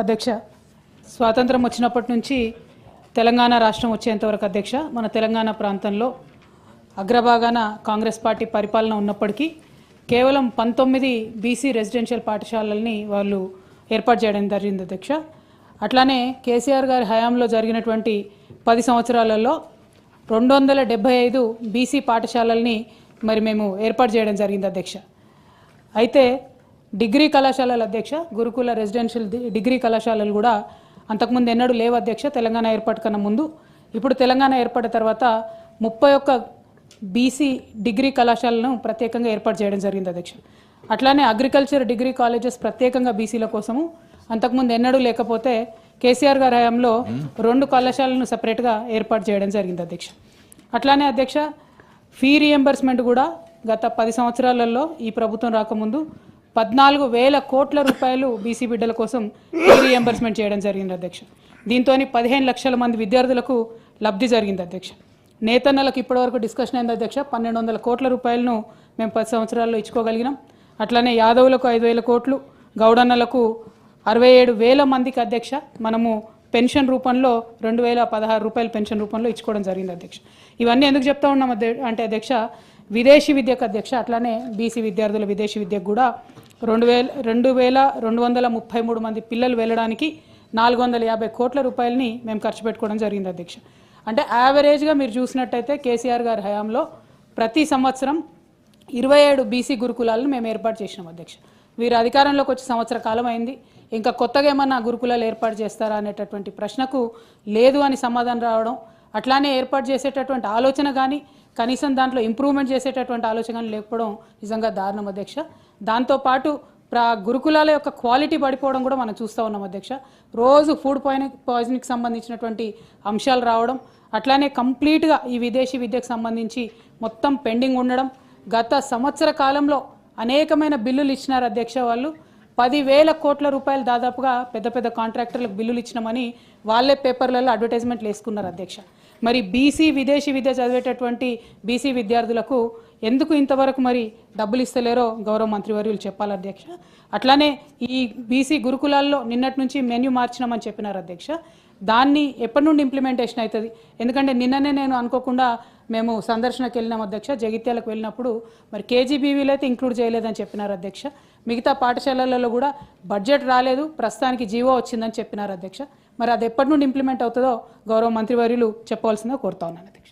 అధ్యక్ష, స్వాతంత్రం వచ్చినప్పటి నుంచి తెలంగాణ రాష్ట్రం వచ్చేంతవరకు అధ్యక్ష మన తెలంగాణ ప్రాంతంలో అగ్రభాగాన కాంగ్రెస్ పార్టీ పరిపాలన ఉన్నప్పటికీ కేవలం 19 బీసీ రెసిడెన్షియల్ పాఠశాలల్ని వాళ్ళు ఏర్పాటు చేయడం జరిగింది అధ్యక్ష. అట్లానే కేసీఆర్ గారి హయాంలో జరిగినటువంటి 10 సంవత్సరాలలో 275 బీసీ పాఠశాలల్ని మరి మేము ఏర్పాటు చేయడం జరిగింది అధ్యక్ష. అయితే డిగ్రీ కళాశాలల అధ్యక్ష, గురుకుల రెసిడెన్షియల్ డిగ్రీ కళాశాలలు కూడా అంతకుముందు ఎన్నడూ లేవు అధ్యక్ష తెలంగాణ ఏర్పాటు కన్నా ముందు. ఇప్పుడు తెలంగాణ ఏర్పడిన తర్వాత 31 బీసీ డిగ్రీ కళాశాలను ప్రత్యేకంగా ఏర్పాటు చేయడం జరిగింది అధ్యక్ష. అట్లానే అగ్రికల్చర్ డిగ్రీ కాలేజెస్ ప్రత్యేకంగా బీసీల కోసము అంతకుముందు ఎన్నడూ లేకపోతే కేసీఆర్ గారి హయాంలో 2 కళాశాలను సపరేట్గా ఏర్పాటు చేయడం జరిగింది అధ్యక్ష. అట్లానే అధ్యక్ష ఫీ రియంబర్స్మెంట్ కూడా గత 10 సంవత్సరాలలో ఈ ప్రభుత్వం రాకముందు 14,000 కోట్ల రూపాయలు బీసీ బిడ్డల కోసం ఫీ రియంబర్స్మెంట్ చేయడం జరిగింది అధ్యక్ష. దీంతో 15 లక్షల మంది విద్యార్థులకు లబ్ధి జరిగింది అధ్యక్ష. నేతన్నలకు ఇప్పటివరకు డిస్కషన్ అయింది అధ్యక్ష. 1,200 కోట్ల రూపాయలను మేము 10 సంవత్సరాల్లో ఇచ్చుకోగలిగినాం. అట్లానే యాదవులకు 5,000 కోట్లు, గౌడన్నలకు 67,000 మందికి అధ్యక్ష మనము పెన్షన్ రూపంలో 2,016 రూపాయలు పెన్షన్ రూపంలో ఇచ్చుకోవడం జరిగింది అధ్యక్ష. ఇవన్నీ ఎందుకు చెప్తా ఉన్నాం అంటే అధ్యక్ష, విదేశీ విద్యకు అధ్యక్ష అట్లానే బీసీ విద్యార్థుల విదేశీ విద్యకు కూడా 2,233 మంది పిల్లలు వెళ్ళడానికి 450 కోట్ల రూపాయలని మేము ఖర్చు పెట్టుకోవడం జరిగింది అధ్యక్ష. అంటే యావరేజ్గా మీరు చూసినట్టయితే కేసీఆర్ గారి హయాంలో ప్రతి సంవత్సరం 27 బీసీ గురుకులాలను మేము ఏర్పాటు చేసినాం అధ్యక్ష. వీరు అధికారంలోకి వచ్చి సంవత్సర కాలం అయింది. ఇంకా కొత్తగా ఏమన్నా గురుకులాలు ఏర్పాటు చేస్తారా అనేటటువంటి ప్రశ్నకు లేదు అని సమాధానం రావడం, అట్లానే ఏర్పాటు చేసేటటువంటి ఆలోచన కానీ కనీసం దాంట్లో ఇంప్రూవ్మెంట్ చేసేటటువంటి ఆలోచన కానీ లేకపోవడం నిజంగా దారుణం అధ్యక్ష. దాంతోపాటు గురుకులాల యొక్క క్వాలిటీ పడిపోవడం కూడా మనం చూస్తూ ఉన్నాం అధ్యక్ష. రోజు ఫుడ్ పాయిజనింగ్కి సంబంధించినటువంటి అంశాలు రావడం, అట్లానే కంప్లీట్గా ఈ విదేశీ విద్యకు సంబంధించి మొత్తం పెండింగ్ ఉండడం. గత సంవత్సర కాలంలో అనేకమైన బిల్లులు ఇచ్చినారు అధ్యక్ష. వాళ్ళు 10,000 కోట్ల రూపాయలు దాదాపుగా పెద్ద పెద్ద కాంట్రాక్టర్లకు బిల్లులు ఇచ్చినామని వాళ్ళే పేపర్లలో అడ్వర్టైజ్మెంట్లు వేసుకున్నారు అధ్యక్ష. మరి బీసీ విదేశీ విద్య చదివేటటువంటి బీసీ విద్యార్థులకు ఎందుకు ఇంతవరకు మరి డబ్బులు ఇస్తలేరో గౌరవ మంత్రివర్యులు చెప్పాలి అధ్యక్ష. అట్లానే ఈ బీసీ గురుకులాల్లో నిన్నటి నుంచి మెన్యూ మార్చినామని చెప్పినారు అధ్యక్ష. దాన్ని ఎప్పటి నుండి ఇంప్లిమెంటేషన్ అవుతుంది? ఎందుకంటే నిన్ననే నేను అనుకోకుండా మేము సందర్శనకు వెళ్ళినాం అధ్యక్ష. జగిత్యాలకు వెళ్ళినప్పుడు మరి కేజీబీవీలు అయితే ఇంక్లూడ్ చేయలేదని చెప్పినారు అధ్యక్ష. మిగతా పాఠశాలలలో కూడా బడ్జెట్ రాలేదు, ప్రస్తుతానికి జీవో వచ్చిందని చెప్పినారు అధ్యక్ష. మరి అది ఎప్పటి నుండి ఇంప్లిమెంట్ అవుతుందో గౌరవ మంత్రివర్యులు చెప్పవలసిందో కోరుతా ఉన్నాను అధ్యక్ష.